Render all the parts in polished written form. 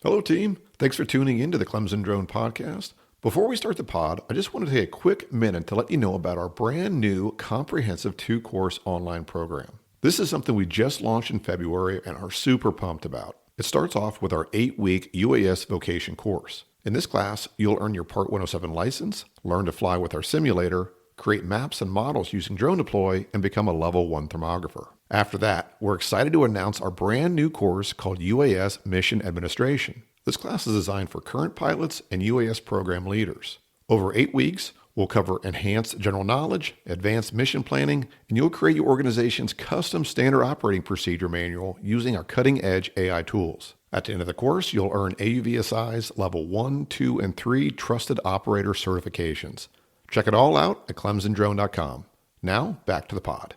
Hello, team. Thanks for tuning in to the Clemson Drone Podcast. Before we start the pod, I just want to take a quick minute to let you know about our brand new comprehensive 2-course online program. This is something we just launched in February and are super pumped about. It starts off with our 8-week UAS vocation course. In this class, you'll earn your Part 107 license, learn to fly with our simulator, create maps and models using Drone Deploy, and become a Level 1 thermographer. After that, we're excited to announce our brand new course called UAS Mission Administration. This class is designed for current pilots and UAS program leaders. Over 8 weeks, we'll cover enhanced general knowledge, advanced mission planning, and you'll create your organization's custom standard operating procedure manual using our cutting-edge AI tools. At the end of the course, you'll earn AUVSI's Level 1, 2, and 3 Trusted Operator certifications. Check it all out at clemsondrone.com. Now, back to the pod.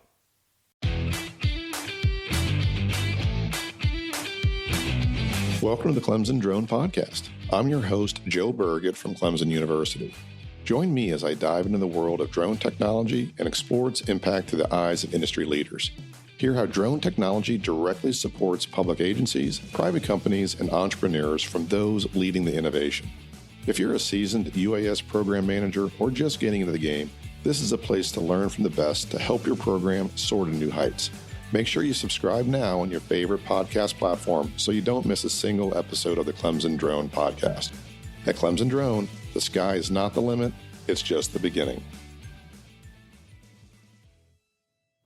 Welcome to the Clemson Drone Podcast. I'm your host, Joe Burgett from Clemson University. Join me as I dive into the world of drone technology and explore its impact through the eyes of industry leaders. Hear how drone technology directly supports public agencies, private companies, and entrepreneurs from those leading the innovation. If you're a seasoned UAS program manager or just getting into the game, this is a place to learn from the best to help your program soar to new heights. Make sure you subscribe now on your favorite podcast platform so you don't miss a single episode of the Clemson Drone Podcast. At Clemson Drone, the sky is not the limit, it's just the beginning.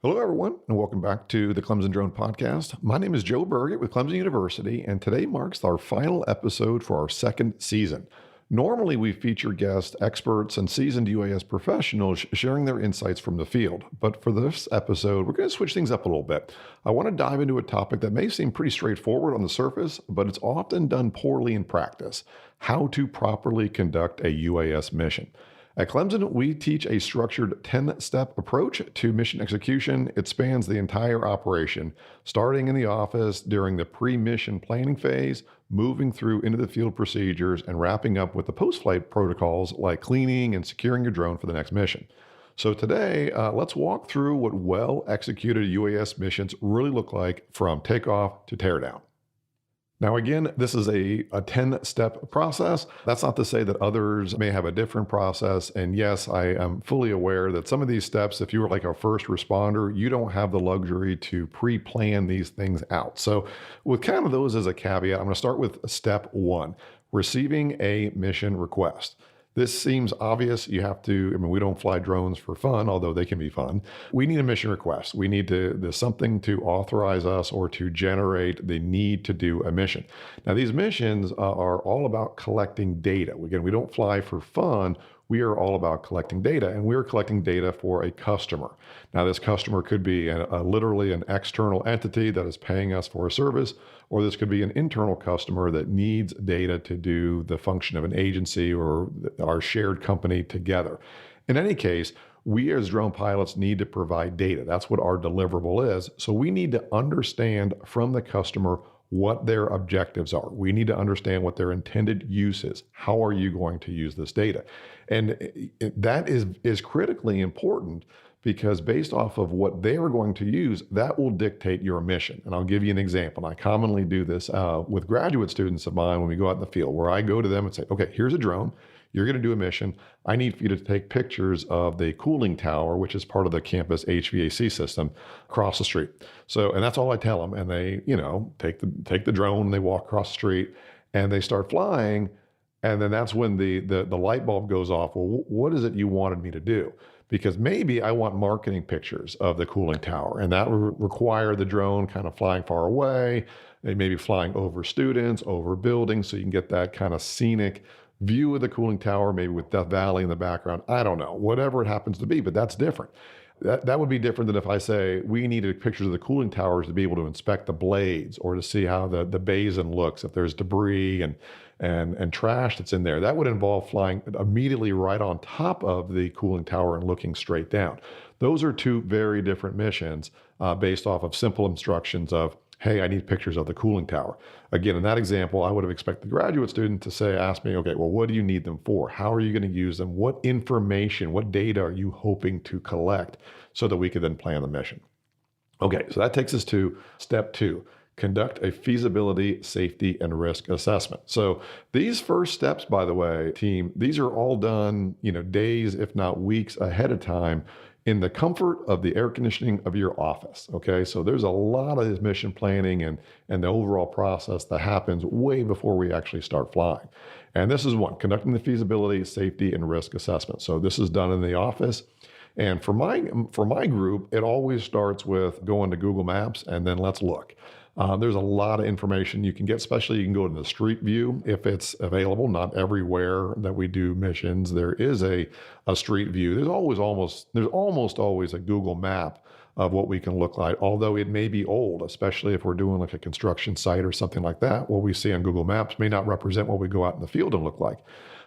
Hello, everyone, and welcome back to the Clemson Drone Podcast. My name is Joe Burgett with Clemson University, and today marks our final episode for our second season. Normally, we feature guests, experts, and seasoned UAS professionals sharing their insights from the field. But for this episode, we're going to switch things up a little bit. I want to dive into a topic that may seem pretty straightforward on the surface, but it's often done poorly in practice: how to properly conduct a UAS mission. At Clemson, we teach a structured 10-step approach to mission execution. It spans the entire operation, starting in the office during the pre-mission planning phase, moving through into the field procedures, and wrapping up with the post-flight protocols like cleaning and securing your drone for the next mission. So today, let's walk through what well-executed UAS missions really look like from takeoff to teardown. Now, again, this is a 10-step process. That's not to say that others may have a different process. And yes, I am fully aware that some of these steps, if you were like a first responder, you don't have the luxury to pre-plan these things out. So with kind of those as a caveat, I'm going to start with step 1, receiving a mission request. This seems obvious. You have to, we don't fly drones for fun, although they can be fun. We need a mission request. We need there's something to authorize us or to generate the need to do a mission. Now, these missions are all about collecting data. Again, we don't fly for fun. We are all about collecting data, and we're collecting data for a customer. Now, this customer could be literally an external entity that is paying us for a service, or this could be an internal customer that needs data to do the function of an agency or our shared company together. In any case, we as drone pilots need to provide data. That's what our deliverable is. So we need to understand from the customer what their objectives are. We need to understand what their intended use is. How are you going to use this data? And that is critically important, because based off of what they are going to use, that will dictate your mission. And I'll give you an example. And I commonly do this with graduate students of mine when we go out in the field, where I go to them and say, okay, here's a drone. You're going to do a mission. I need for you to take pictures of the cooling tower, which is part of the campus HVAC system, across the street. So, and that's all I tell them. And they, take the drone, they walk across the street, and they start flying. And then that's when the light bulb goes off. Well, what is it you wanted me to do? Because maybe I want marketing pictures of the cooling tower, and that will require the drone kind of flying far away, and maybe flying over students, over buildings, so you can get that kind of scenic view of the cooling tower, maybe with Death Valley in the background. I don't know, whatever it happens to be, but that's different. That would be different than if I say we needed pictures of the cooling towers to be able to inspect the blades or to see how the basin looks, if there's debris and trash that's in there. That would involve flying immediately right on top of the cooling tower and looking straight down. Those are two very different missions based off of simple instructions of, hey, I need pictures of the cooling tower. Again, in that example, I would have expected the graduate student to ask me, okay, well, what do you need them for? How are you going to use them? What information, what data are you hoping to collect so that we could then plan the mission? Okay, so that takes us to step 2, conduct a feasibility, safety, and risk assessment. So these first steps, by the way, team, these are all done, days, if not weeks ahead of time in the comfort of the air conditioning of your office. Okay. So there's a lot of this mission planning and the overall process that happens way before we actually start flying. And this is one, conducting the feasibility, safety, and risk assessment. So this is done in the office. And for my group, it always starts with going to Google Maps and then let's look. There's a lot of information you can get, especially you can go to the street view if it's available. Not everywhere that we do missions, there is a street view. There's almost always a Google map of what we can look like, although it may be old, especially if we're doing like a construction site or something like that. What we see on Google Maps may not represent what we go out in the field and look like.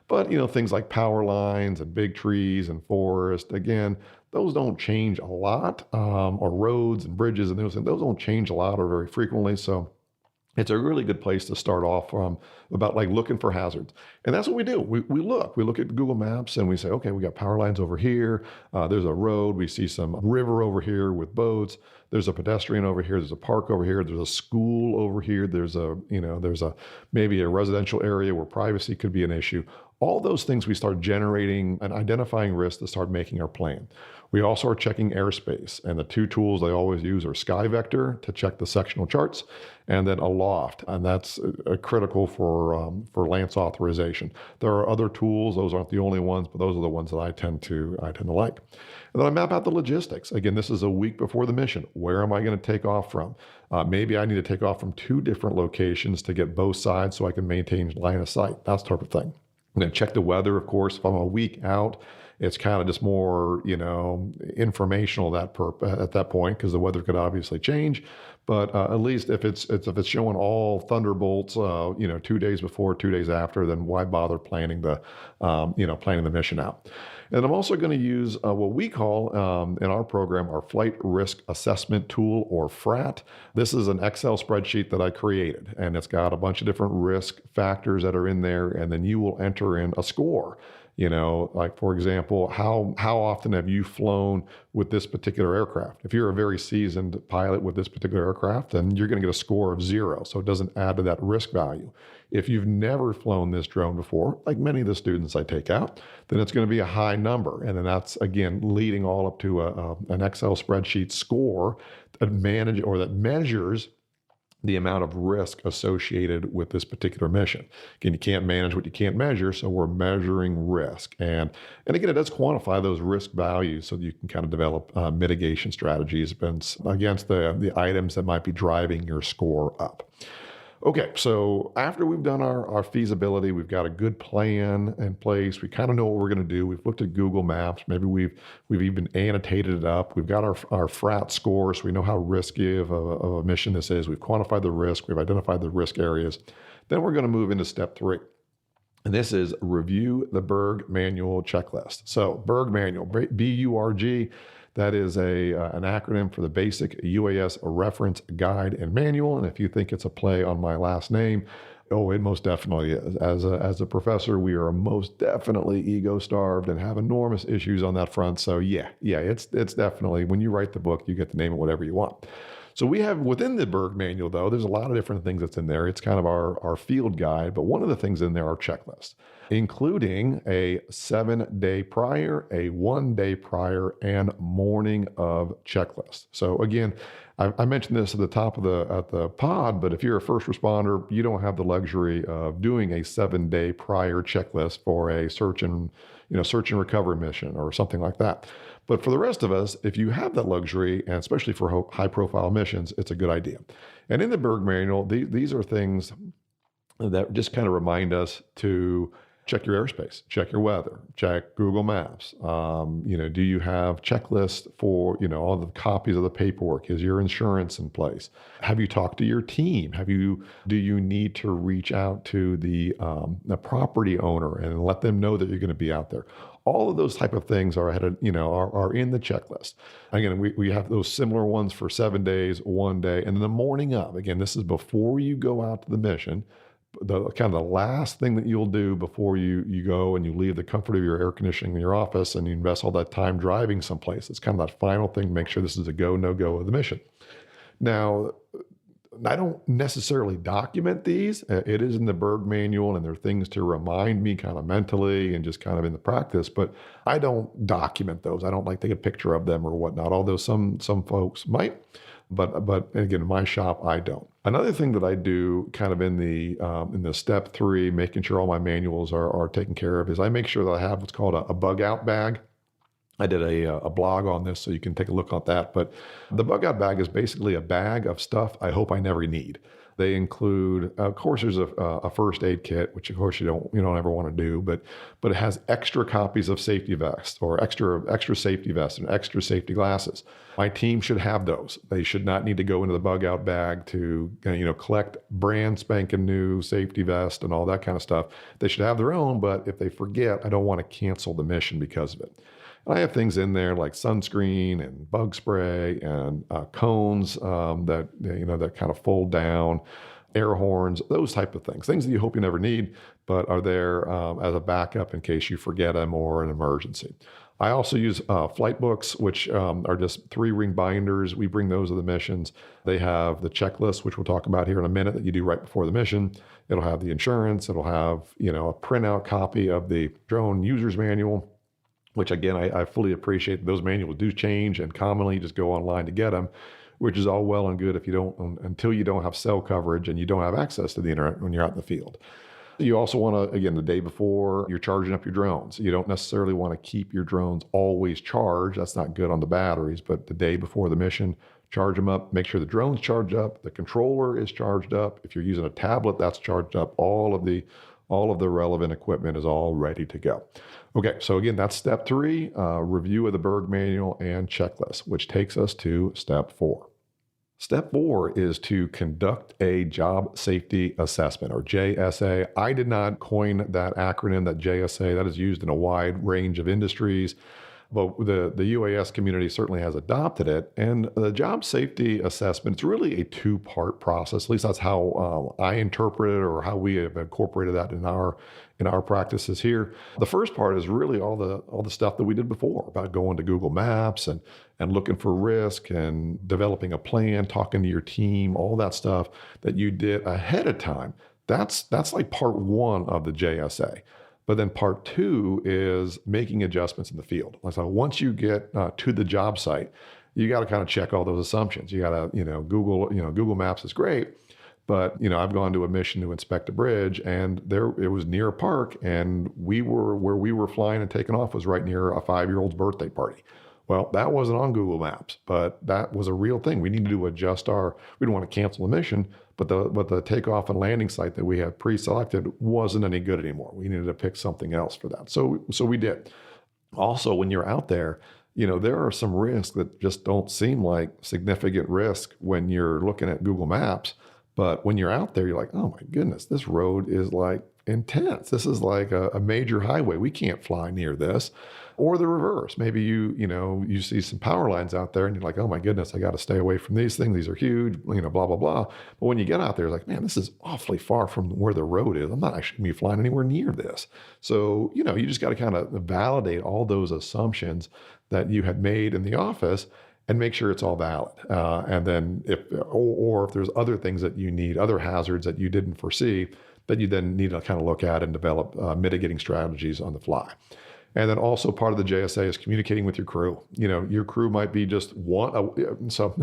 But, things like power lines and big trees and forest, again, those don't change a lot, or roads and bridges and those don't change a lot or very frequently. So it's a really good place to start off about like looking for hazards. And that's what we do. We look at Google Maps and we say, okay, we got power lines over here. There's a road. We see some river over here with boats. There's a pedestrian over here. There's a park over here. There's a school over here. There's maybe a residential area where privacy could be an issue. All those things we start generating and identifying risks to start making our plan. We also are checking airspace, and the two tools they always use are SkyVector to check the sectional charts, and then Aloft, and that's critical for Lance authorization. There are other tools; those aren't the only ones, but those are the ones that I tend to like. And then I map out the logistics. Again, this is a week before the mission. Where am I going to take off from? Maybe I need to take off from 2 different locations to get both sides so I can maintain line of sight. That type of thing. I'm going to check the weather, of course. If I'm a week out, it's kind of just more, informational at that point because the weather could obviously change. But at least if it's showing all thunderbolts, 2 days before, 2 days after, then why bother planning the mission out? And I'm also going to use what we call in our program our Flight Risk Assessment Tool, or FRAT. This is an Excel spreadsheet that I created, and it's got a bunch of different risk factors that are in there, and then you will enter in a score. Like for example, how often have you flown with this particular aircraft? If you're a very seasoned pilot with this particular aircraft, then you're going to get a score of 0. So it doesn't add to that risk value. If you've never flown this drone before, like many of the students I take out, then it's going to be a high number. And then that's, again, leading all up to an Excel spreadsheet score that measures the amount of risk associated with this particular mission. Again, you can't manage what you can't measure, so we're measuring risk. And again, it does quantify those risk values so that you can kind of develop mitigation strategies against the items that might be driving your score up. Okay, so after we've done our feasibility, we've got a good plan in place. We kind of know what we're going to do. We've looked at Google Maps. Maybe we've even annotated it up. We've got our FRAT score, so we know how risky of a mission this is. We've quantified the risk. We've identified the risk areas. Then we're going to move into step 3. And this is review the Burg Manual checklist. So Burg Manual, B-U-R-G, that is an acronym for the Basic UAS Reference Guide and Manual. And if you think it's a play on my last name, it most definitely is. As a professor, we are most definitely ego-starved and have enormous issues on that front. So it's definitely, when you write the book, you get to name it whatever you want. So we have within the Burg Manual, though, there's a lot of different things that's in there. It's kind of our field guide, but one of the things in there are checklists, including a 7-day prior, a 1-day prior, and morning of checklist. So again, I mentioned this at the top of the pod, but if you're a first responder, you don't have the luxury of doing a 7-day prior checklist for a search and recovery mission or something like that. But for the rest of us, if you have that luxury, and especially for high-profile missions, it's a good idea. And in the Burg Manual, these are things that just kind of remind us to check your airspace, check your weather, check Google Maps. Do you have checklists for, all the copies of the paperwork? Is your insurance in place? Have you talked to your team? Do you need to reach out to the property owner and let them know that you're going to be out there? All of those type of things are in the checklist. Again, we have those similar ones for 7 days, 1 day, and then the morning of. Again, this is before you go out to the mission. The kind of the last thing that you'll do before you go and you leave the comfort of your air conditioning in your office and you invest all that time driving someplace. It's kind of that final thing to make sure this is a go, no-go of the mission. Now, I don't necessarily document these. It is in the Berg manual, and there are things to remind me kind of mentally and just kind of in the practice, but I don't document those. I don't like take a picture of them or whatnot, although some folks might. But again, in my shop, I don't. Another thing that I do kind of in the step 3, making sure all my manuals are taken care of, is I make sure that I have what's called a bug out bag. I did a blog on this, so you can take a look at that. But the bug out bag is basically a bag of stuff I hope I never need. They include, of course, there's a first aid kit, which of course you don't ever want to do, but it has extra copies of safety vests or extra safety vests and extra safety glasses. My team should have those. They should not need to go into the bug out bag to collect brand spanking new safety vest and all that kind of stuff. They should have their own, but if they forget, I don't want to cancel the mission because of it. And I have things in there like sunscreen and bug spray and cones that kind of fold down, air horns, those type of things that you hope you never need, but are there as a backup in case you forget them or an emergency. I also use flight books, which are just 3-ring binders. We bring those to the missions. They have the checklist, which we'll talk about here in a minute, that you do right before the mission. It'll have the insurance. It'll have a printout copy of the drone user's manual, which again, I fully appreciate. Those manuals do change, and commonly you just go online to get them, which is all well and good until you don't have cell coverage and you don't have access to the internet when you're out in the field. You also want to, again, the day before you're charging up your drones, you don't necessarily want to keep your drones always charged. That's not good on the batteries, but the day before the mission, charge them up, make sure the drone's charged up, the controller is charged up. If you're using a tablet, that's charged up. All of the relevant equipment is all ready to go. Okay, so again, that's step 3, review of the Berg manual and checklist, which takes us to step 4. Step 4 is to conduct a job safety assessment, or JSA. I did not coin that acronym, that JSA. That is used in a wide range of industries, but the UAS community certainly has adopted it. And the job safety assessment, it's really a 2-part process. At least that's how I interpret it, or how we have incorporated that in our practices here. The first part is really all the stuff that we did before, about going to Google Maps and looking for risk and developing a plan, talking to your team, all that stuff that you did ahead of time. That's like part 1 of the JSA. But then part 2 is making adjustments in the field. So once you get to the job site, you got to kind of check all those assumptions. You got to, Google Maps is great, but I've gone to a mission to inspect a bridge, and it was near a park, and where we were flying and taking off was right near a 5-year-old's birthday party. Well, that wasn't on Google Maps, but that was a real thing. We needed to adjust we didn't want to cancel the mission, but the takeoff and landing site that we had pre-selected wasn't any good anymore. We needed to pick something else for that. So we did. Also, when you're out there, there are some risks that just don't seem like significant risk when you're looking at Google Maps. But when you're out there, you're like, oh my goodness, this road is like intense. This is like a major highway. We can't fly near this. Or the reverse. Maybe you see some power lines out there and you're like, oh my goodness, I got to stay away from these things. These are huge, blah, blah, blah. But when you get out there, it's like, man, this is awfully far from where the road is. I'm not actually going to be flying anywhere near this. So, you just got to kind of validate all those assumptions that you had made in the office and make sure it's all valid. And then if there's other things that you need, other hazards that you didn't foresee, that you then need to kind of look at and develop mitigating strategies on the fly. And then also part of the JSA is communicating with your crew. Your crew might be just one. So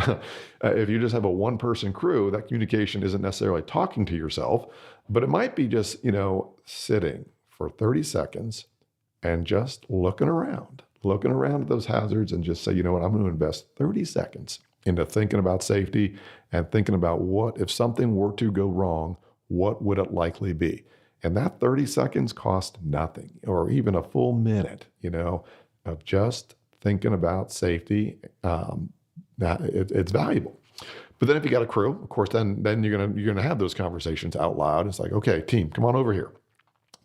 if you just have a 1-person crew, that communication isn't necessarily talking to yourself, but it might be just, sitting for 30 seconds and just looking around at those hazards and just say, you know what, I'm going to invest 30 seconds into thinking about safety and thinking about what, if something were to go wrong, what would it likely be? And that 30 seconds cost nothing, or even a full minute, of just thinking about safety. It's valuable. But then if you got a crew, of course, then you're gonna have those conversations out loud. It's like, okay, team, come on over here.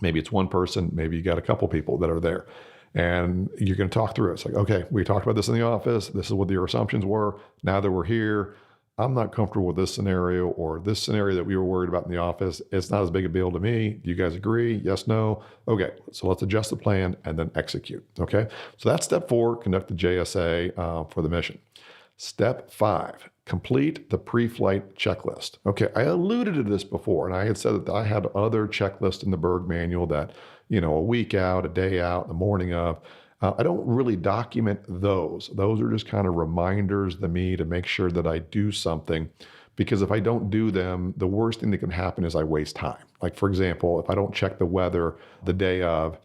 Maybe it's 1 person, maybe you got a couple people that are there, and you're going to talk through it. It's like, okay, we talked about this in the office. This is what your assumptions were. Now that we're here, I'm not comfortable with this scenario, or this scenario that we were worried about in the office. It's not as big a deal to me. Do you guys agree? Yes, no? Okay, so let's adjust the plan and then execute. Okay, so that's step 4, conduct the JSA for the mission. Step 5, complete the pre-flight checklist. Okay, I alluded to this before, and I had said that I had other checklists in the Berg manual that, a week out, a day out, the morning of. I don't really document those. Those are just kind of reminders to me to make sure that I do something, because if I don't do them, the worst thing that can happen is I waste time. Like, for example, if I don't check the weather the day of,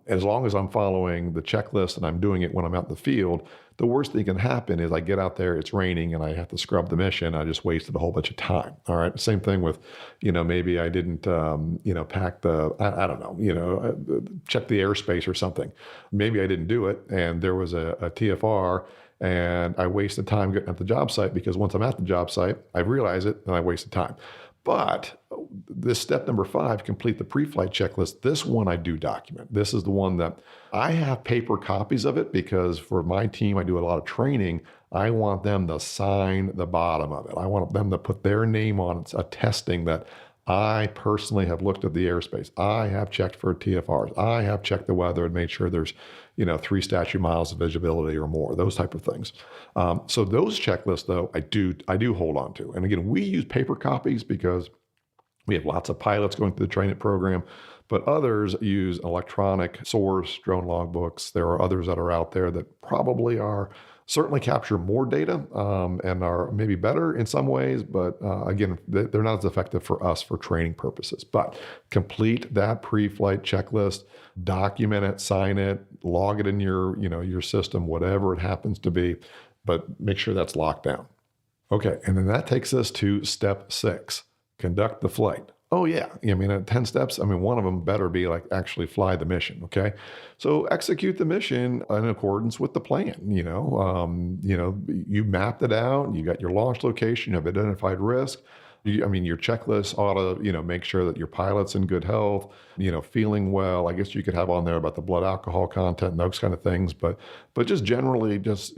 as long as I'm following the checklist and I'm doing it when I'm out in the field, the worst thing that can happen is I get out there, it's raining, and I have to scrub the mission. I just wasted a whole bunch of time. All right. Same thing with, maybe I didn't, pack I don't know, check the airspace or something. Maybe I didn't do it, and there was a TFR, and I wasted time getting at the job site, because once I'm at the job site, I realize it and I wasted time. But this step number 5, complete the pre-flight checklist. This one I do document. This is the one that I have paper copies of it, because for my team, I do a lot of training. I want them to sign the bottom of it. I want them to put their name on it, attesting that I personally have looked at the airspace. I have checked for TFRs. I have checked the weather and made sure there's, 3 statute miles of visibility or more, those type of things. So those checklists, though, I do hold on to. And again, we use paper copies because we have lots of pilots going through the training program, but others use electronic source drone logbooks. There are others that are out there that probably certainly capture more data and are maybe better in some ways, but again, they're not as effective for us for training purposes. But complete that pre-flight checklist, document it, sign it, log it in your system, whatever it happens to be, but make sure that's locked down. Okay, and then that takes us to step 6, conduct the flight. Oh yeah, at 10 steps, one of them better be like actually fly the mission, okay? So execute the mission in accordance with the plan, you mapped it out, you got your launch location, you have identified risk. Your checklist ought to, make sure that your pilot's in good health, feeling well. I guess you could have on there about the blood alcohol content and those kind of things, but just generally, is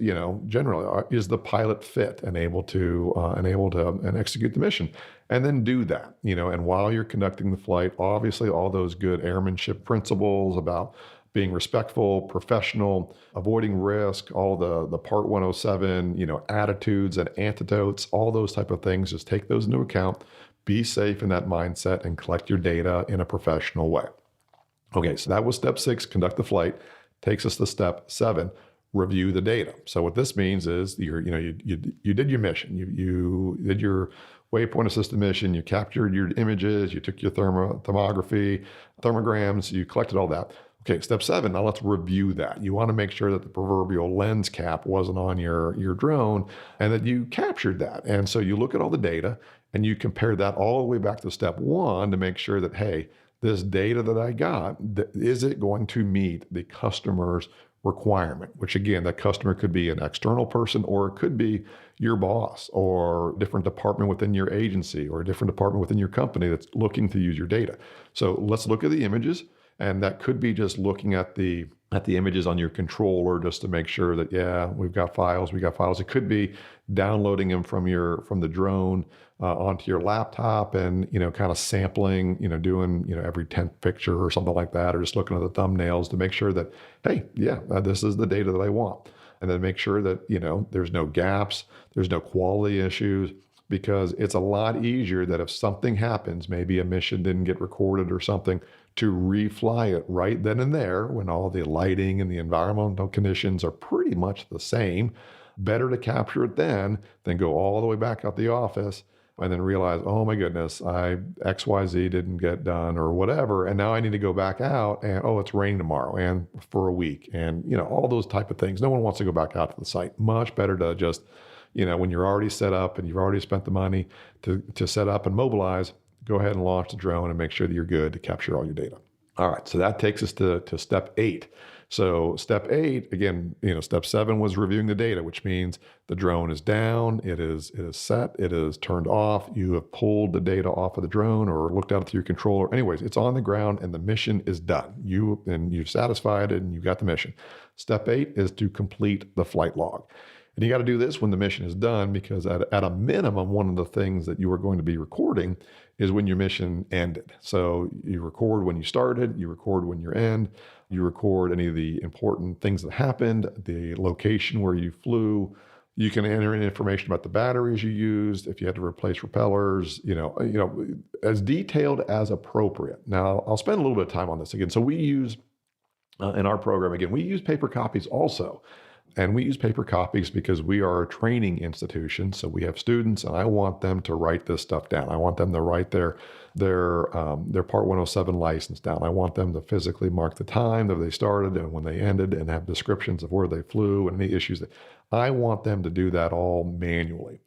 the pilot fit and able to execute the mission? And then do that, and while you're conducting the flight, obviously all those good airmanship principles about being respectful, professional, avoiding risk, all the Part 107, attitudes and anecdotes, all those type of things, just take those into account, be safe in that mindset, and collect your data in a professional way. Okay, so that was step 6, conduct the flight. Takes us to step 7, review the data. So what this means is you did your mission, you did your waypoint assisted mission, you captured your images, you took your thermography, thermograms, you collected all that. Okay, step 7, now let's review that. You want to make sure that the proverbial lens cap wasn't on your drone and that you captured that. And so you look at all the data and you compare that all the way back to step 1 to make sure that, hey, this data that I got, is it going to meet the customer's requirement? Which again, that customer could be an external person, or it could be your boss or a different department within your agency or a different department within your company that's looking to use your data. So let's look at the images. And that could be just looking at the images on your controller just to make sure that, yeah, we've got files. It could be downloading them from the drone onto your laptop and, kind of sampling, doing, every 10th picture or something like that, or just looking at the thumbnails to make sure that, hey, yeah, this is the data that I want. And then make sure that, there's no gaps, there's no quality issues, because it's a lot easier that if something happens, maybe a mission didn't get recorded or something, to refly it right then and there when all the lighting and the environmental conditions are pretty much the same. Better to capture it then than go all the way back out the office and then realize, oh my goodness, XYZ didn't get done or whatever. And now I need to go back out and, oh, it's raining tomorrow and for a week and, all those type of things. No one wants to go back out to the site. Much better to just, when you're already set up and you've already spent the money to set up and mobilize, go ahead and launch the drone and make sure that you're good to capture all your data. All right, so that takes us to step 8. So step 8, again, step 7 was reviewing the data, which means the drone is down, it is set, it is turned off, you have pulled the data off of the drone or looked at it through your controller. Anyways, it's on the ground and the mission is done. You've satisfied it and you got the mission. Step 8 is to complete the flight log. And you got to do this when the mission is done, because at a minimum, one of the things that you are going to be recording is when your mission ended. So you record when you started, you record when you end, you record any of the important things that happened, the location where you flew, You can enter in information about the batteries you used, if you had to replace propellers, as detailed as appropriate. Now, I'll spend a little bit of time on this again. So we use, in our program, again, we use paper copies also. And we use paper copies because we are a training institution. So we have students, and I want them to write this stuff down. I want them to write their Part 107 license down. I want them to physically mark the time that they started and when they ended, and have descriptions of where they flew and any issues. I want them to do that all manually.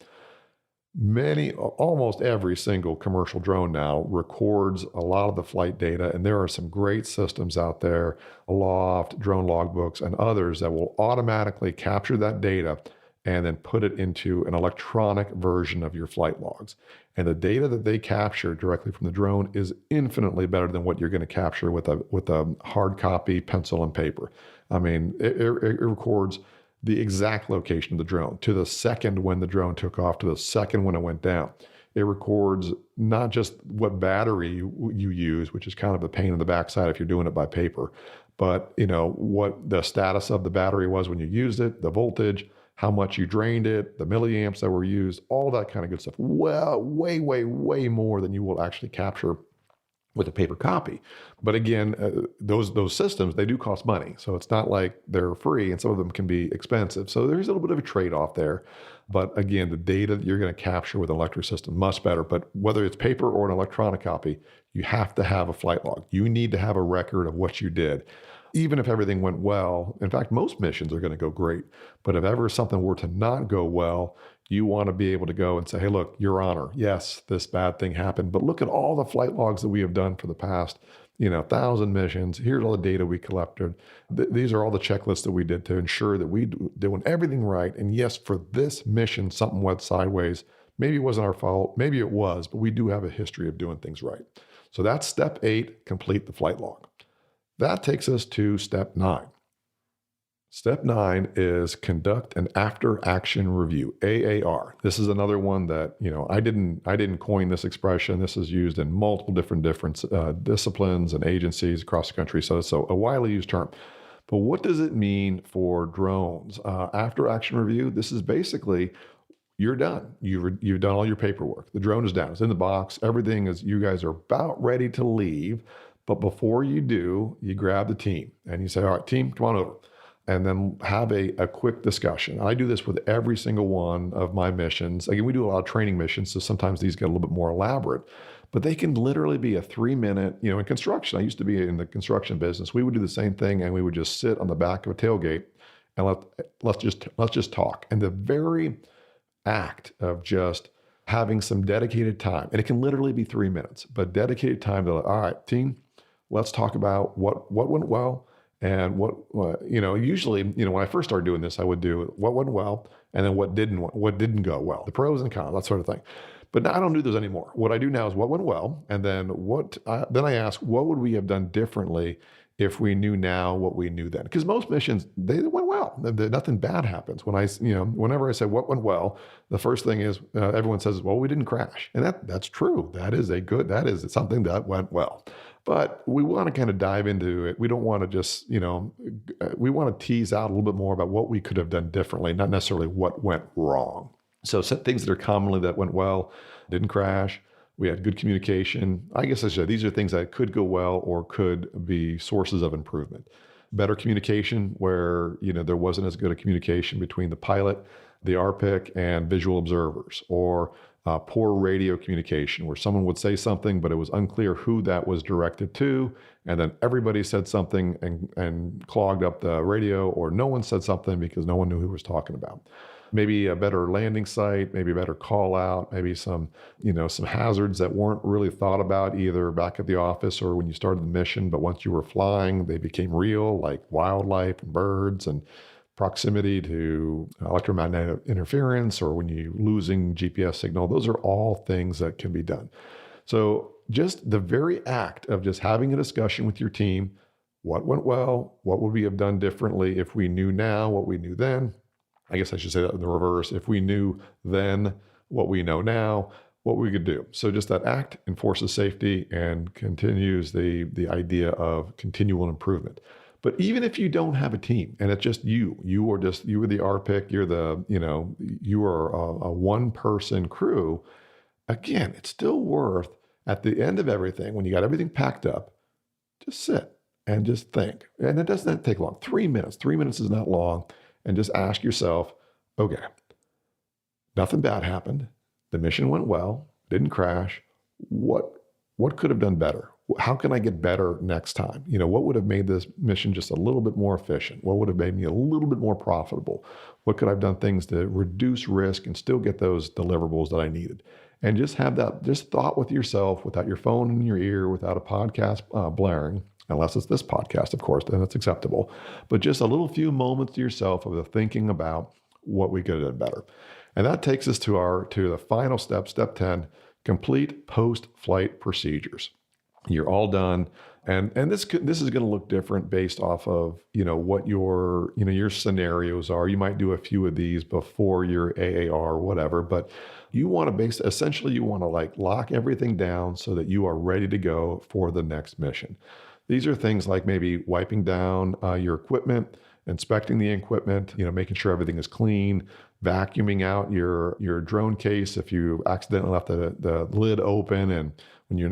Almost every single commercial drone now records a lot of the flight data, and there are some great systems out there, Aloft, drone logbooks, and others that will automatically capture that data and then put it into an electronic version of your flight logs. And the data that they capture directly from the drone is infinitely better than what you're going to capture with a hard copy, pencil and paper. I mean, it records the exact location of the drone, to the second when the drone took off, to the second when it went down. It records not just what battery you use, which is kind of a pain in the backside if you're doing it by paper, but what the status of the battery was when you used it, the voltage, how much you drained it, the milliamps that were used, all that kind of good stuff. Well, way, way, way more than you will actually capture with a paper copy. But again, those systems, they do cost money. So it's not like they're free, and some of them can be expensive. So there's a little bit of a trade-off there. But again, the data that you're going to capture with an electric system, much better. But whether it's paper or an electronic copy, you have to have a flight log. You need to have a record of what you did. Even if everything went well, in fact, most missions are going to go great. But if ever something were to not go well, you want to be able to go and say, hey, look, Your Honor, yes, this bad thing happened, but look at all the flight logs that we have done for the past, 1,000 missions. Here's all the data we collected. These are all the checklists that we did to ensure that we doing everything right. And yes, for this mission, something went sideways. Maybe it wasn't our fault. Maybe it was, but we do have a history of doing things right. So that's step 8, complete the flight log. That takes us to step 9. Step 9 is conduct an after-action review, AAR. This is another one that, I didn't coin this expression. This is used in multiple different disciplines and agencies across the country. So it's a widely used term. But what does it mean for drones? After-action review, this is basically, you're done. You've done all your paperwork. The drone is down. It's in the box. Everything is, you guys are about ready to leave. But before you do, you grab the team and you say, all right, team, come on over. And then have a quick discussion. I do this with every single one of my missions. Again, we do a lot of training missions, so sometimes these get a little bit more elaborate, but they can literally be a 3-minute, in construction. I used to be in the construction business. We would do the same thing, and we would just sit on the back of a tailgate and let's just talk. And the very act of just having some dedicated time, and it can literally be 3 minutes, but dedicated time to, all right, team, let's talk about what went well. And usually, when I first started doing this, I would do what went well and then what didn't go well, the pros and cons, that sort of thing. But now I don't do those anymore. What I do now is what went well, and then then I ask, what would we have done differently if we knew now what we knew then? Because most missions, they went well. Nothing bad happens. Whenever I say what went well, the first thing is everyone says, well, we didn't crash, and that's true. That is something that went well. But we want to kind of dive into it. We don't want to just, we want to tease out a little bit more about what we could have done differently, not necessarily what went wrong. So some things that are commonly that went well, didn't crash. We had good communication. I guess I should say these are things that could go well or could be sources of improvement. Better communication where, there wasn't as good a communication between the pilot, the RPIC, and visual observers, or poor radio communication where someone would say something, but it was unclear who that was directed to. And then everybody said something and clogged up the radio, or no one said something because no one knew who was talking about. Maybe a better landing site, maybe a better call out, maybe some hazards that weren't really thought about either back at the office or when you started the mission, but once you were flying, they became real, like wildlife and birds and proximity to electromagnetic interference, or when you're losing GPS signal. Those are all things that can be done. So just the very act of just having a discussion with your team, what went well, what would we have done differently if we knew now what we knew then? I guess I should say that in the reverse. If we knew then what we know now, what we could do. So just that act enforces safety and continues the idea of continual improvement. But even if you don't have a team and it's just you are the RPIC, you are a one person crew, again, it's still worth at the end of everything, when you got everything packed up, just sit and just think. And it doesn't take long. 3 minutes. 3 minutes is not long. And just ask yourself, okay, nothing bad happened. The mission went well, didn't crash. What could have done better? How can I get better next time? What would have made this mission just a little bit more efficient? What would have made me a little bit more profitable? What could I have done things to reduce risk and still get those deliverables that I needed? And just have that just thought with yourself, without your phone in your ear, without a podcast blaring, unless it's this podcast, of course, then it's acceptable. But just a little few moments to yourself of the thinking about what we could have done better. And that takes us to the final step, step 10, complete post-flight procedures. You're all done. And this is going to look different based off of, what your scenarios are. You might do a few of these before your AAR or whatever, but you want to lock everything down so that you are ready to go for the next mission. These are things like maybe wiping down your equipment, inspecting the equipment, making sure everything is clean, vacuuming out your drone case if you accidentally left the lid open, and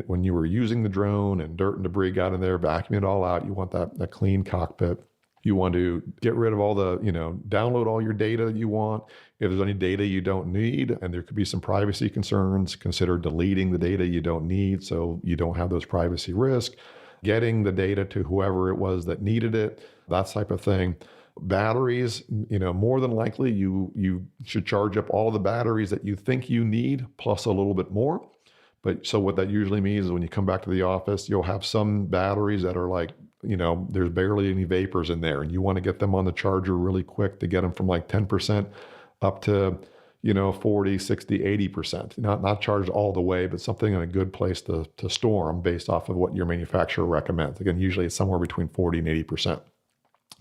when you were using the drone and dirt and debris got in there, vacuum it all out. You want that clean cockpit. You want to get rid of all download all your data that you want. If there's any data you don't need, and there could be some privacy concerns, consider deleting the data you don't need so you don't have those privacy risks. Getting the data to whoever it was that needed it, that type of thing. Batteries, more than likely you should charge up all the batteries that you think you need, plus a little bit more. But so what that usually means is when you come back to the office, you'll have some batteries that are like, there's barely any vapors in there, and you want to get them on the charger really quick to get them from like 10% up to 40, 60, 80%, not charged all the way, but something in a good place to store them based off of what your manufacturer recommends. Again, usually it's somewhere between 40 and 80%.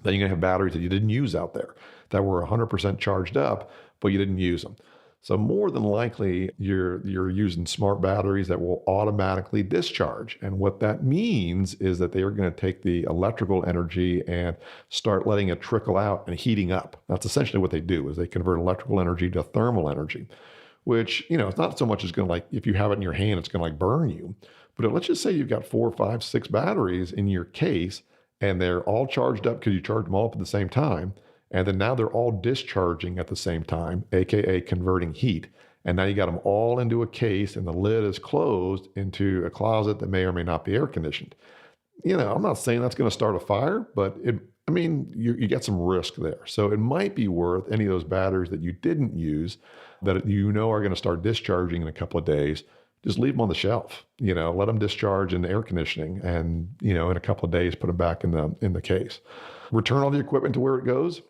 Then you're gonna have batteries that you didn't use out there that were 100% charged up, but you didn't use them. So more than likely, you're using smart batteries that will automatically discharge. And what that means is that they are going to take the electrical energy and start letting it trickle out and heating up. That's essentially what they do, is they convert electrical energy to thermal energy, which, it's not so much as going to if you have it in your hand, it's going to burn you. But let's just say you've got 4, 5, 6 batteries in your case, and they're all charged up because you charged them all up at the same time. And then now they're all discharging at the same time, AKA converting heat. And now you got them all into a case, and the lid is closed into a closet that may or may not be air conditioned. I'm not saying that's going to start a fire, but you get some risk there. So it might be worth any of those batteries that you didn't use that are going to start discharging in a couple of days. Just leave them on the shelf, let them discharge in the air conditioning, and, in a couple of days, put them back in the case. Return all the equipment to where it goes.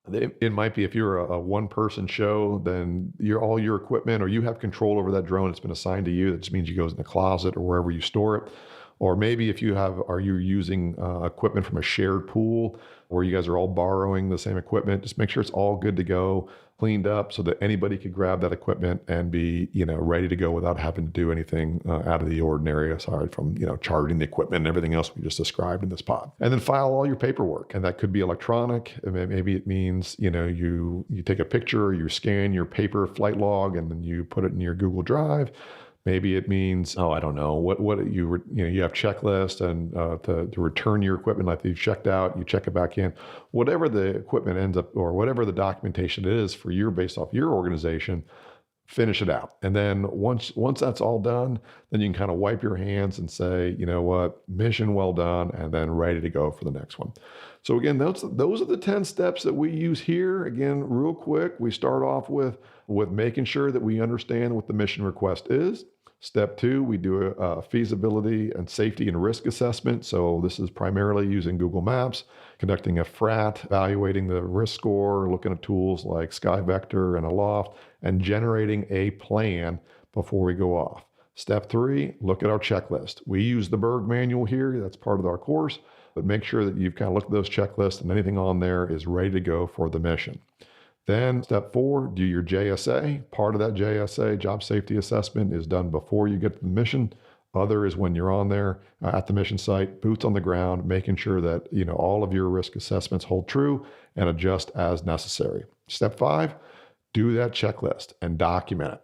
It might be, if you're a one-person show, then all your equipment, or you have control over that drone, it's been assigned to you. That just means it goes in the closet or wherever you store it. Or maybe if you're using equipment from a shared pool where you guys are all borrowing the same equipment, just make sure it's all good to go, cleaned up, so that anybody could grab that equipment and be, ready to go without having to do anything out of the ordinary, aside from, charging the equipment and everything else we just described in this pod. And then file all your paperwork. And that could be electronic. Maybe it means, you take a picture, or you scan your paper flight log, and then you put it in your Google Drive. Maybe it means, I don't know, what you have checklist, and to return your equipment, like you've checked out, you check it back in. Whatever the equipment ends up, or whatever the documentation is for based off your organization, finish it out. And then once that's all done, then you can kind of wipe your hands and say, mission well done, and then ready to go for the next one. So again, those are the 10 steps that we use here. Again, real quick, we start off with making sure that we understand what the mission request is. Step 2, we do a feasibility and safety and risk assessment. So this is primarily using Google Maps, conducting a FRAT, evaluating the risk score, looking at tools like SkyVector and Aloft, and generating a plan before we go off. Step 3, look at our checklist. We use the Berg manual here. That's part of our course, but make sure that you've kind of looked at those checklists and anything on there is ready to go for the mission. Then step 4, do your JSA. Part of that JSA, job safety assessment, is done before you get to the mission. Other is when you're on there at the mission site, boots on the ground, making sure that all of your risk assessments hold true and adjust as necessary. Step 5, do that checklist and document it.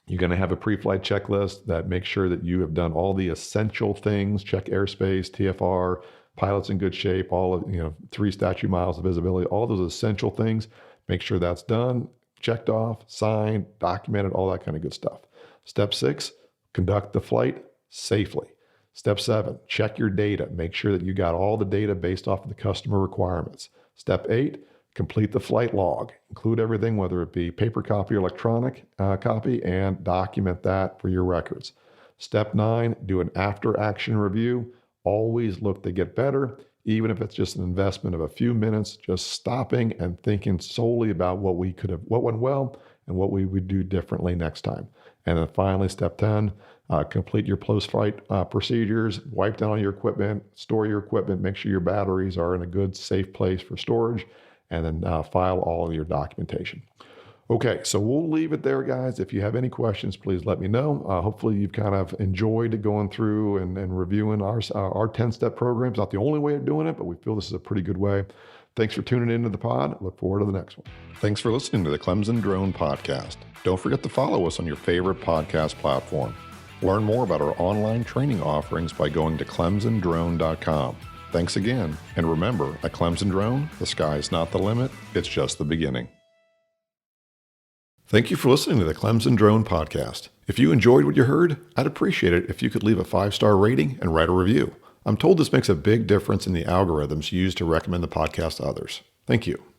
You're going to have a pre-flight checklist that makes sure that you have done all the essential things, check airspace, TFR, pilots in good shape, all of 3 statute miles of visibility, all those essential things. Make sure that's done, checked off, signed, documented, all that kind of good stuff. Step 6, conduct the flight safely. Step 7, check your data. Make sure that you got all the data based off of the customer requirements. Step 8, complete the flight log. Include everything, whether it be paper copy or electronic copy, and document that for your records. Step 9, do an after-action review. Always look to get better, even if it's just an investment of a few minutes, just stopping and thinking solely about what went well and what we would do differently next time. And then finally, step 10, complete your post-flight procedures, wipe down all your equipment, store your equipment, make sure your batteries are in a good, safe place for storage, and then file all of your documentation. Okay, so we'll leave it there, guys. If you have any questions, please let me know. Hopefully you've kind of enjoyed going through and reviewing our 10-step program. It's not the only way of doing it, but we feel this is a pretty good way. Thanks for tuning into the pod. Look forward to the next one. Thanks for listening to the Clemson Drone Podcast. Don't forget to follow us on your favorite podcast platform. Learn more about our online training offerings by going to clemsondrone.com. Thanks again, and remember, at Clemson Drone, the sky is not the limit, it's just the beginning. Thank you for listening to the Clemson Drone Podcast. If you enjoyed what you heard, I'd appreciate it if you could leave a 5-star rating and write a review. I'm told this makes a big difference in the algorithms used to recommend the podcast to others. Thank you.